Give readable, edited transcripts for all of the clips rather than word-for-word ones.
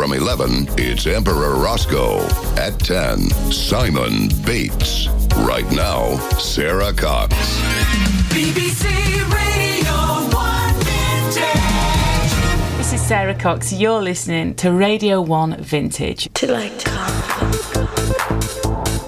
From 11, it's Emperor Roscoe. At 10, Simon Bates. Right now, Sara Cox. BBC Radio 1 Vintage. This is Sara Cox. You're listening to Radio 1 Vintage.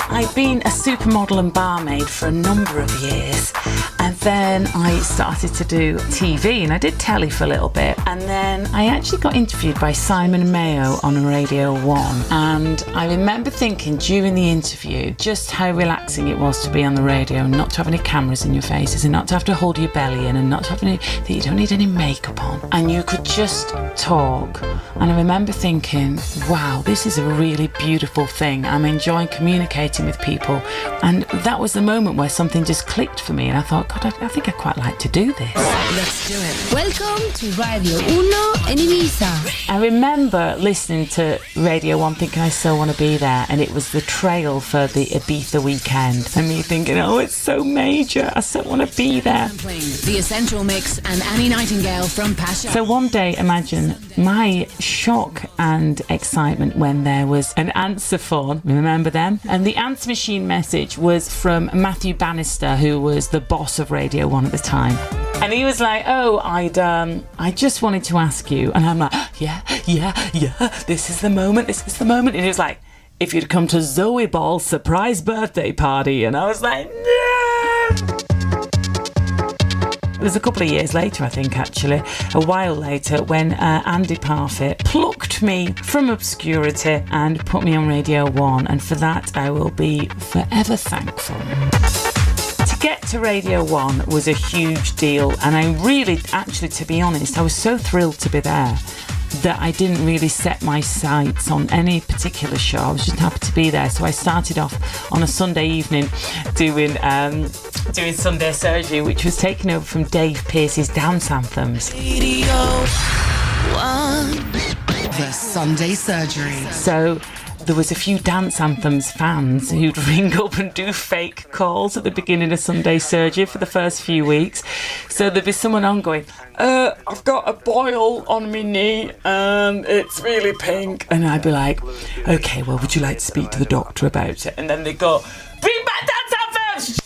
I'd been a supermodel and barmaid for a number of years, and then I started to do TV, and I did telly for a little bit, and then I actually got interviewed by Simon Mayo on Radio 1, and I remember thinking during the interview just how relaxing it was to be on the radio and not to have any cameras in your faces and not to have to hold your belly in and not to have any, that you don't need any makeup on, and you could just talk. And I remember thinking, wow, this is a really beautiful thing. I'm enjoying communicating with people, and that was the moment where something just clicked for me, and I thought, God, I think I'd quite like to do this. Let's do it. Welcome to Radio 1 in Ibiza. I remember listening to Radio 1 thinking I so want to be there, and it was the trail for the Ibiza weekend, and me thinking, oh, it's so major, I so want to be there. The Essential Mix and Annie Nightingale from Pasha. So one day, imagine my shock and excitement when there was an answer phone, remember them? And the answer machine message was from Matthew Bannister, who was the boss of Radio 1 at the time. And he was like, oh, I just wanted to ask you. And I'm like, yeah, this is the moment. And he was like, if you'd come to Zoe Ball's surprise birthday party. And I was like, no. It was a couple of years later, I think, actually, a while later, when Andy Parfit plucked me from obscurity and put me on Radio 1, and for that I will be forever thankful. To get to Radio 1 was a huge deal, and I really, actually, to be honest, I was so thrilled to be there that I didn't really set my sights on any particular show. I was just happy to be there. So I started off on a Sunday evening doing Sunday Surgery, which was taken over from Dave Pearce's Dance Anthems. Radio 1. The Sunday Surgery. So there was a few Dance Anthems fans who'd ring up and do fake calls at the beginning of Sunday Surgery for the first few weeks. So there'd be someone on going, I've got a boil on my knee, it's really pink. And I'd be like, okay, well, would you like to speak to the doctor about it? And then they'd go, bring back Dance Anthems!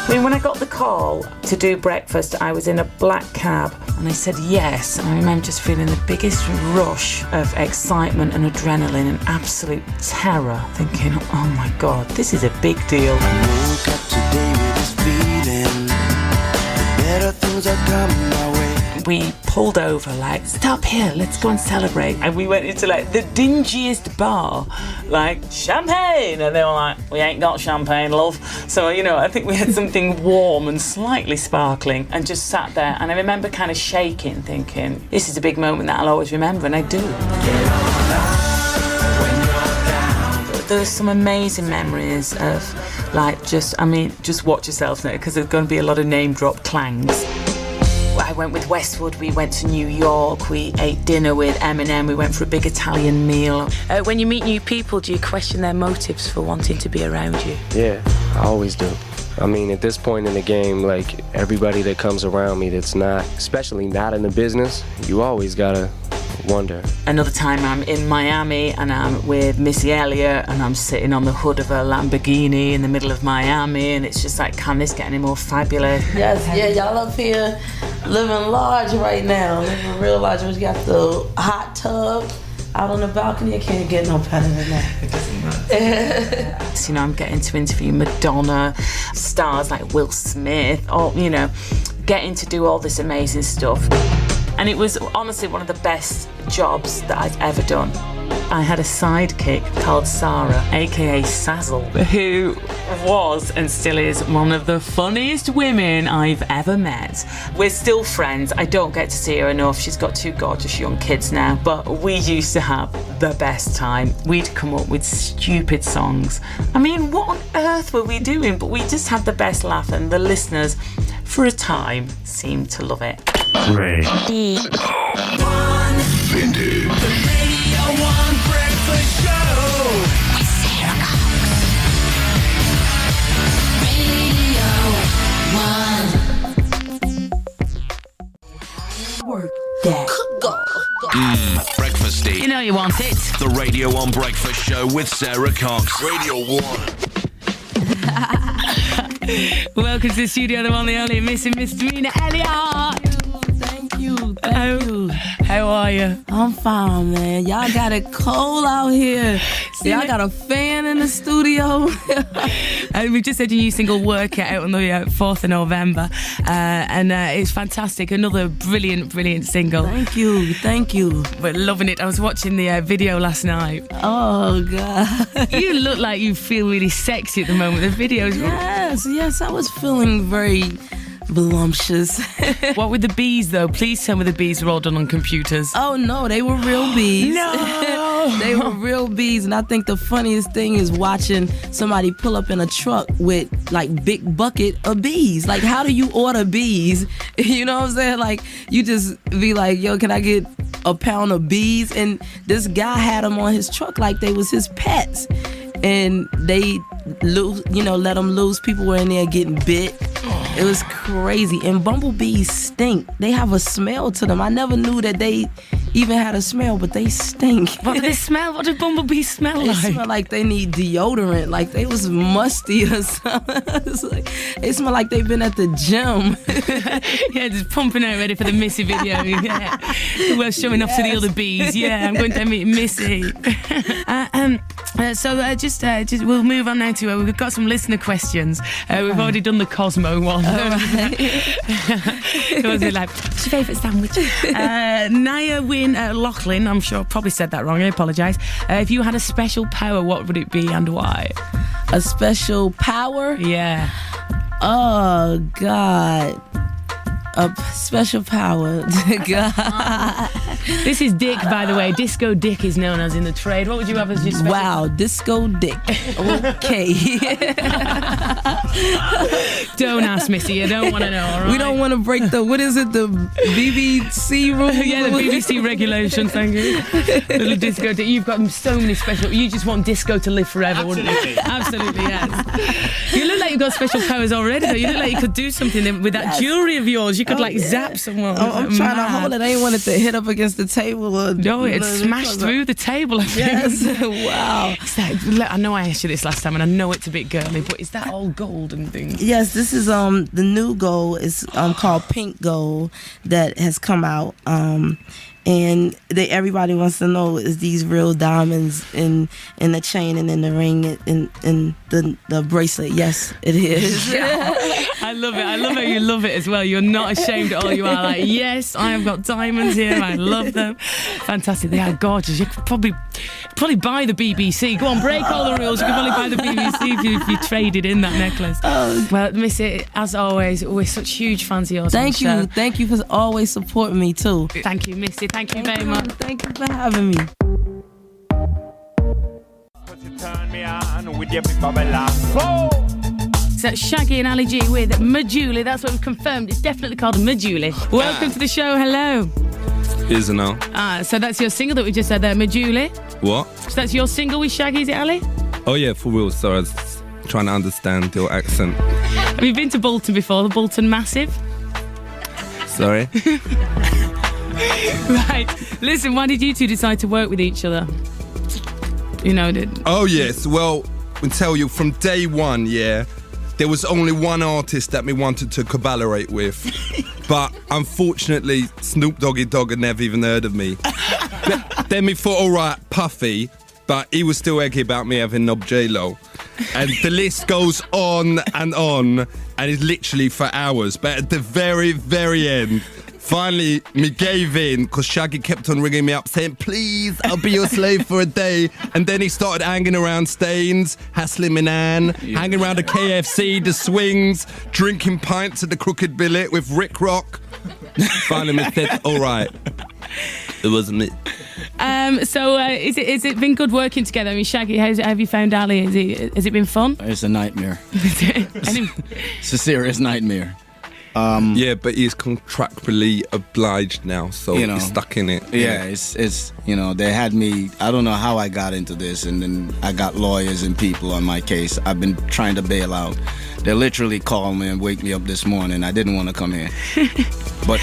I mean, when I got the call to do breakfast, I was in a black cab, and I said yes. And I remember just feeling the biggest rush of excitement and adrenaline and absolute terror, thinking, oh my God, this is a big deal. Woke up today with this feeling, better things are coming my way. We pulled over, like, stop here, let's go and celebrate. And we went into, like, the dingiest bar, like, champagne. And they were like, we ain't got champagne, love. So, you know, I think we had something warm and slightly sparkling and just sat there. And I remember kind of shaking, thinking, this is a big moment that I'll always remember, and I do. There's some amazing memories of, like, just watch yourself now, because there's going to be a lot of name drop clangs. I went with Westwood, we went to New York, we ate dinner with Eminem, we went for a big Italian meal. When you meet new people, do you question their motives for wanting to be around you? Yeah, I always do. I mean, at this point in the game, like, everybody that comes around me that's not, especially not in the business, you always gotta wonder. Another time I'm in Miami and I'm with Missy Elliott and I'm sitting on the hood of a Lamborghini in the middle of Miami, and it's just like, can this get any more fabulous? Yes, yeah, y'all up here living large right now, living real large. We got the hot tub out on the balcony. I can't get no better than that. It doesn't matter. You know, I'm getting to interview Madonna, stars like Will Smith, or, you know, getting to do all this amazing stuff. And it was honestly one of the best jobs that I've ever done. I had a sidekick called Sara, aka Sazzle, who was and still is one of the funniest women I've ever met. We're still friends. I don't get to see her enough. She's got 2 gorgeous young kids now, but we used to have the best time. We'd come up with stupid songs. I mean, what on earth were we doing? But we just had the best laugh, and the listeners, for a time, seemed to love it. Radio 1 Vintage. The Radio 1 Breakfast Show with Sara Cox. Radio 1. Work that. Breakfasty. You know you want it. The Radio 1 Breakfast Show with Sara Cox. Radio 1. Welcome to the studio, the one, the only Missy Misdemeanor Elliott. Thank you. Thank you. How are you? I'm fine, man. Y'all got it cold out here. Y'all got a fan in the studio. We just had a new single, Work It, out on the 4th of November. And it's fantastic. Another brilliant single. Thank you. Thank you. We're loving it. I was watching the video last night. Oh, God. You look like you feel really sexy at the moment. The video's... Yes, I was feeling very voluptuous. What with the bees, though? Please tell me the bees were all done on computers. Oh, no, they were real bees. No! They were real bees, and I think the funniest thing is watching somebody pull up in a truck with, like, big bucket of bees. Like, how do you order bees? You know what I'm saying? Like, you just be like, yo, can I get a pound of bees? And this guy had them on his truck like they was his pets. And they, let them loose. People were in there getting bit. It was crazy. And bumblebees stink. They have a smell to them. I never knew that they even had a smell, but they stink. What do they smell? What do bumblebees smell They like? smell like they need deodorant. Like they was musty or something. It's like, they smell like they've been at the gym. Yeah, just pumping out ready for the Missy video. Yeah. We're showing off to the other bees. Yeah, I'm going to meet Missy. Just we'll move on now to we've got some listener questions. We've already done the Cosmo one. It was like, what's your favourite sandwich? Naya Wynn Lachlan, I'm sure I probably said that wrong, I apologise. If you had a special power, what would it be and why? A special power? Yeah. Oh, God. A special power. God. This is Dick, by the way. Disco Dick is known as in the trade. What would you have as your special? Wow, Disco Dick. Okay. Don't ask, Missy. I don't want to know, all right? We don't want to break the BBC rule? Yeah, the BBC regulation, thank you. Little Disco Dick. You've got so many special... You just want disco to live forever, wouldn't you? Absolutely, yes. You look like you've got special powers already, though. You look like you could do something with that jewellery of yours. You could, zap someone. I'm trying to hold it. I ain't want it to hit up against the table. No, it smashed through the table. Yes. Wow. I know I asked you this last time, and I know it's a bit girly, but is that all gold and things? Yes, this is the new gold is called Pink Gold that has come out. And everybody wants to know is these real diamonds in the chain and in the ring and the bracelet. Yes, it is. I love it. I love how you love it as well. You're not ashamed at all. You are like, yes, I have got diamonds here. I love them. Fantastic. They are gorgeous. You could probably buy the BBC. Go on, break all the rules. You can probably buy the BBC if you traded in that necklace. Well, Missy, as always, we're such huge fans of yours. Thank you. Thank you for always supporting me too. Thank you, Missy. Thank you very much. Thank you for having me. So Shaggy and Ali G with Majuli. That's what we've confirmed. It's definitely called Majuli. Welcome to the show. Hello. Is it now? So that's your single that we just said there, Majuli. What? So that's your single with Shaggy, is it, Ali? Oh yeah, for real. Sorry, I was trying to understand your accent. Have you been to Bolton before? The Bolton Massive? Sorry. Right. Listen, why did you two decide to work with each other? Oh yes. Well, I'll tell you from day one. Yeah. There was only one artist that me wanted to collaborate with, but unfortunately, Snoop Doggy Dogg had never even heard of me. Then me thought, all right, Puffy, but he was still eggy about me having Nob J-Lo. And the list goes on, and it's literally for hours. But at the very, very end, finally, me gave in because Shaggy kept on ringing me up saying, please, I'll be your slave for a day. And then he started hanging around Staines, hassling me nan, hanging around the KFC, the swings, drinking pints at the Crooked Billet with Rick Rock. Finally, me said, all right, it wasn't me. So is it been good working together? I mean, Shaggy, have you found Ali? Has it been fun? It's a nightmare. It's a serious nightmare. Yeah, but he's contractually obliged now, so he's stuck in it. Yeah, it's they had me, I don't know how I got into this, and then I got lawyers and people on my case. I've been trying to bail out. They literally called me and wake me up this morning. I didn't want to come here. But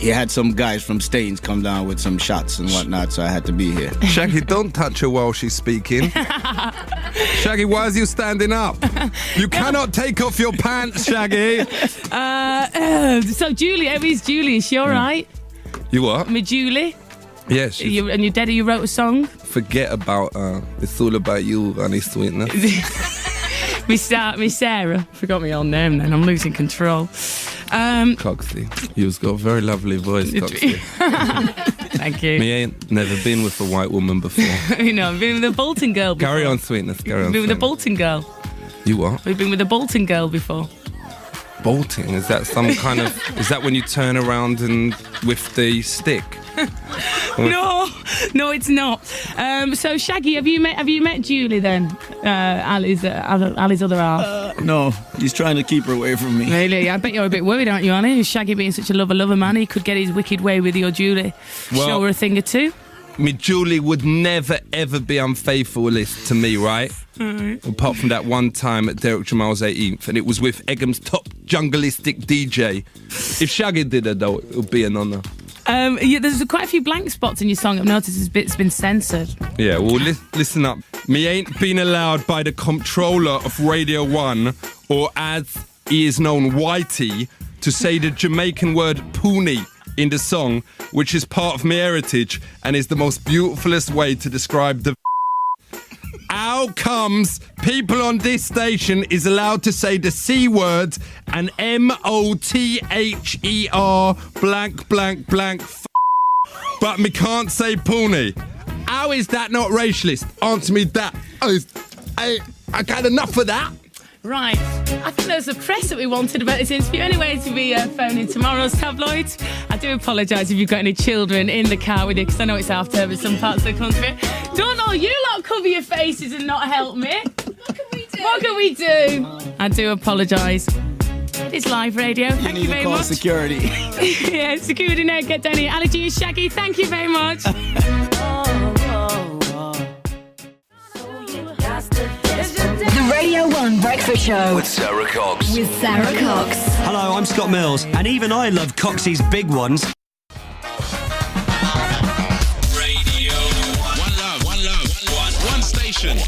he had some guys from Staines come down with some shots and whatnot, so I had to be here. Shaggy, don't touch her while she's speaking. Shaggy, why is you standing up? You cannot take off your pants, Shaggy. So Julie, is Julie? Is she all right? You what? Me Julie? Yes. And your daddy, you wrote a song? Forget about it's all about you, honey sweetness. Miss Sarah. Forgot my own name then. I'm losing control. Coxie. You've got a very lovely voice, Coxie. Thank you. Me ain't never been with a white woman before. You know, I've been with a Bolton girl before. Carry on, sweetness. Carry on. I've been with a Bolton girl. You what? We've been with a Bolton girl before. Bolting? Is that some kind of... Is that when you turn around and with the stick? No, it's not. So Shaggy, have you met Julie then? Ali's other half. No, he's trying to keep her away from me. Really? I bet you're a bit worried, aren't you, Ali? Shaggy being such a lover man, he could get his wicked way with your Julie. Well, show her a thing or two. Me Julie would never ever be unfaithful to me, right? Apart from that one time at Derek Jamal's 18th, and it was with Eggham's top jungleistic DJ. If Shaggy did it though, it would be an honour. There's quite a few blank spots in your song. I've noticed it's been censored. Yeah, well, listen up. Me ain't been allowed by the comptroller of Radio 1, or as he is known, Whitey, to say the Jamaican word poonie in the song, which is part of my heritage and is the most beautifulest way to describe the How comes people on this station is allowed to say the C word and MOTHER blank blank blank but me can't say poonie? How is that not racialist? Answer me that. I got enough of that. Right. I think there's a press that we wanted about this interview anyway to be phoning tomorrow's tabloids. I do apologise if you've got any children in the car with you, because I know it's half term in some parts of the country. Don't all you lot cover your faces and not help me. What can we do? I do apologise. It's live radio. Thank you very much. Security. Yeah, security now. Get down here. Ali G and Shaggy, thank you very much. The Radio 1 Breakfast Show. With Sara Cox. With Sara Cox. Hello, I'm Scott Mills, and even I love Coxie's big ones. Radio. One love, one station.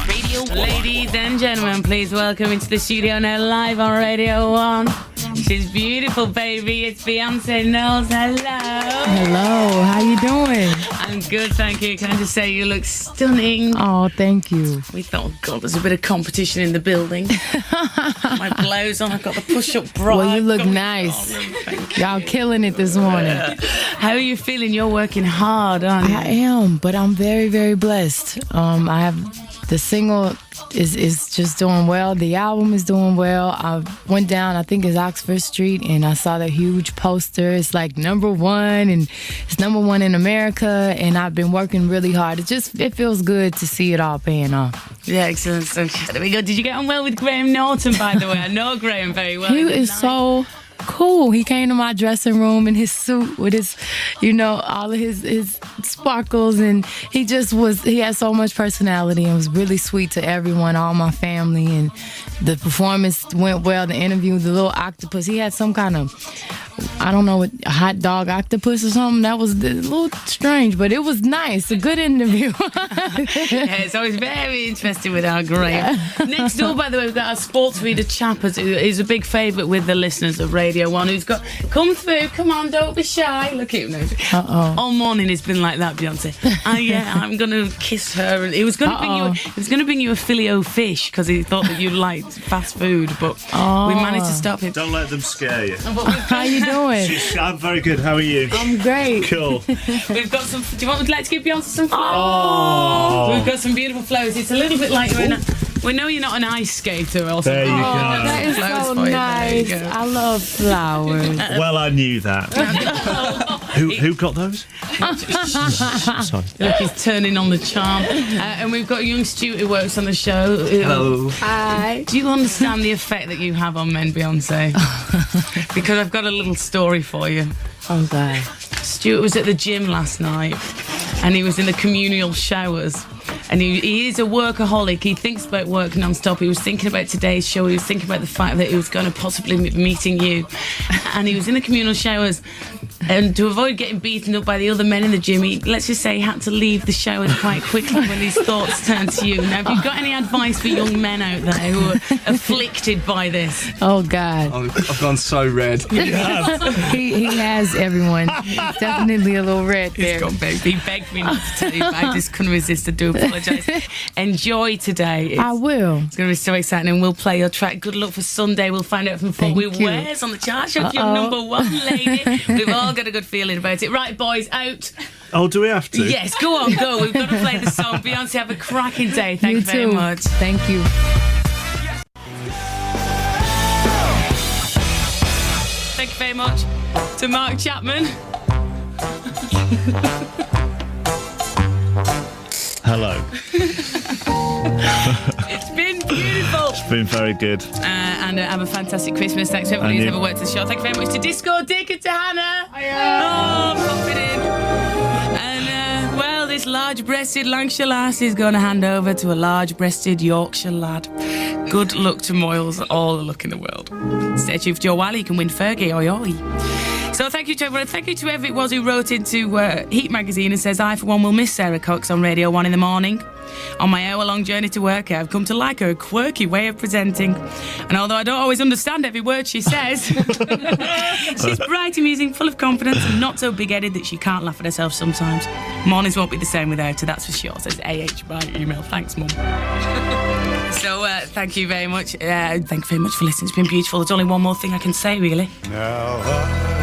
Radio 1. Ladies and gentlemen, please welcome into the studio now live on Radio 1. She's beautiful, baby. It's Beyonce Knowles. Hello. Hello. How you doing? I'm good, thank you. Can I just say you look stunning? Oh, thank you. We thought, oh God, there's a bit of competition in the building. My blouse on. I've got the push-up bra. Well, you look nice. Y'all killing it this morning. How are you feeling? You're working hard, aren't you? I am, but I'm very, very blessed. I have the single is just doing well. The album is doing well. I went down, I think it's Oxford Street, and I saw the huge poster. It's like #1, and it's #1 in America, and I've been working really hard. It feels good to see it all paying off. Yeah, excellent. So there we go. Did you get on well with Graham Norton, by the way? I know Graham very well. He is so cool. He came to my dressing room in his suit with his, all of his sparkles, and he had so much personality and was really sweet to everyone, all my family, and the performance went well. The interview, the little octopus, he had some kind of, I don't know, a hot dog octopus or something. That was a little strange, but it was nice. A good interview. Yeah, it's always very interesting with our Graham. Next door, by the way, we've got our sports reader Chappers, who is a big favourite with the listeners of Radio 1, who's got, come through, come on, don't be shy. Look at him now. All morning he's been like that, Beyonce. I'm going to kiss her. And he was going to bring you a Filet-O-Fish because he thought that you liked fast food, but we managed to stop him. Don't let them scare you. How you doing? I'm very good. How are you? I'm great. Cool. We've got some. Do you want? Would you like to give Beyonce some flowers? Oh. We've got some beautiful flowers. It's a little bit like we know you're not an ice skater or something. There you go. That is so nice. I love flowers. Well, I knew that. Who got those? Sorry. Look, he's turning on the charm. And we've got a young Stuart who works on the show. Hello. Hi. Do you understand the effect that you have on men, Beyonce? Because I've got a little story for you. Okay. Stuart was at the gym last night and he was in the communal showers. And he is a workaholic. He thinks about work non-stop. He was thinking about today's show. He was thinking about the fact that he was going to possibly be meeting you. And he was in the communal showers And to avoid getting beaten up by the other men in the gym, let's just say he had to leave the shower quite quickly when his thoughts turned to you. Now, have you got any advice for young men out there who are afflicted by this? Oh, God. I've gone so red. He has everyone. He's definitely a little red there. He begged me not to tell you, but I just couldn't resist. I do apologise. Enjoy today. I will. It's going to be so exciting, and we'll play your track. Good luck for Sunday. We'll find out from what we wears on the chart show. You're number one, lady. We've all got a good feeling about it. Right, boys, out. Oh, do we have to? Yes, go on, go. We've got to play the song. Beyonce, have a cracking day. Thank you very much. Thank you. Thank you very much to Mark Chapman. Hello. It's been beautiful. It's been very good. And have a fantastic Christmas. Thanks to everybody who's ever worked the show. Thank you very much to Disco Dick and to Hannah. Oh, pop it in. And, well, this large-breasted Lancashire lass is going to hand over to a large-breasted Yorkshire lad. Good luck to Moyles, all the luck in the world. Stay tuned for Joe Wiley. You can win Fergie, oi oi. So thank you to everyone. Thank you to whoever it was who wrote into Heat Magazine and says, I, for one, will miss Sara Cox on Radio 1 in the morning. On my hour-long journey to work, I've come to like her quirky way of presenting. And although I don't always understand every word she says, she's bright, amusing, full of confidence, and not so big-headed that she can't laugh at herself sometimes. Mornings won't be the same without her, that's for sure, says AH by email. Thanks, Mum. So thank you very much. Thank you very much for listening. It's been beautiful. There's only one more thing I can say, really. Now